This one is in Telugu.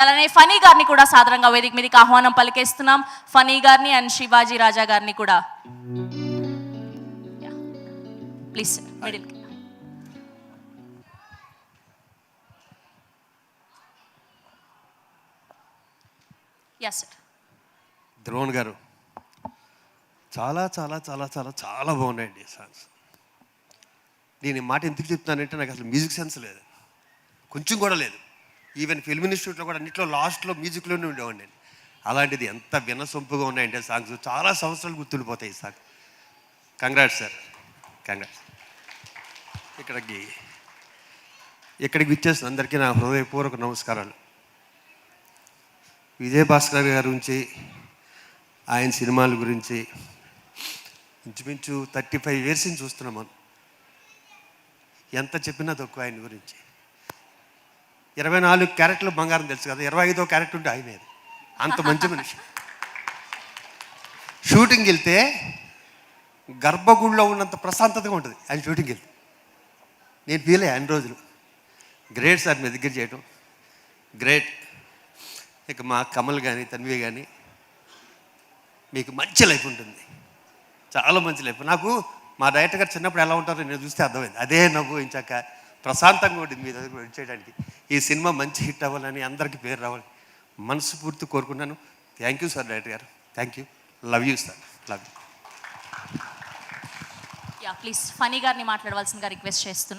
అలానే ఫనీ గారిని కూడా సాదరంగా వేదిక మీదకి ఆహ్వానం పలికేస్తున్నాం. ఫనీ గారిని అండ్ శివాజీ రాజా గారిని కూడా please middle. Yes sir. Dron గారు చాలా చాలా చాలా చాలా చాలా బాగున్నాయండి సాంగ్స్. నేను ఈ మాట ఎందుకు చెప్తున్నానంటే నాకు అసలు మ్యూజిక్ సెన్స్ లేదు, కొంచెం కూడా లేదు. ఈవెన్ ఫిల్మ్ ఇన్స్టిట్యూట్లో కూడా అన్నింటిలో లాస్ట్లో మ్యూజిక్లోనే ఉండేవాడిని నేను. అలాంటిది ఎంత వినసొంపుగా ఉన్నాయంటే సాంగ్స్, చాలా సంవత్సరాలు గుర్తుండిపోతాయి ఈ సాంగ్. Congrats sir, congrats. ఇక్కడికి విచ్చేసిన అందరికీ నా హృదయపూర్వక నమస్కారాలు. విజయభాస్కర్ గారి గురించి, ఆయన సినిమాల గురించి ఇంచుమించు 35 years నుంచి చూస్తున్నాం మనం. ఎంత చెప్పినా తక్కువ ఆయన గురించి. 24 క్యారెక్టర్లు బంగారం తెలుసు కదా, 25వ క్యారెక్టర్ ఉంటే ఆయనే. అంత మంచి మనిషి. షూటింగ్కి వెళ్తే గర్భగుడిలో ఉన్నంత ప్రశాంతతగా ఉంటుంది ఆయన షూటింగ్కి వెళ్తే. నేను ఫీల్ అయ్యా అన్ని రోజులు. గ్రేట్ సార్ మీ దగ్గర చేయటం, గ్రేట్. ఇక మా కమల్ కానీ తన్వి కానీ మీకు మంచి లైఫ్ ఉంటుంది, చాలా మంచి లైఫ్. నాకు మా డైరెక్టర్ గారు చిన్నప్పుడు ఎలా ఉంటారో నేను చూస్తే అర్థమైంది. అదే నవ్వు ఇంచాక ప్రశాంతంగా ఉంటుంది మీ దగ్గర చేయడానికి. ఈ సినిమా మంచి హిట్ అవ్వాలని, అందరికీ పేరు రావాలని మనస్ఫూర్తి కోరుకున్నాను. థ్యాంక్ యూ సార్ డైరెక్టర్ గారు, thank you. Love you sir, love you. Please Phani గారిని మాట్లాడవలసిందిగా రిక్వెస్ట్ చేస్తున్నాను.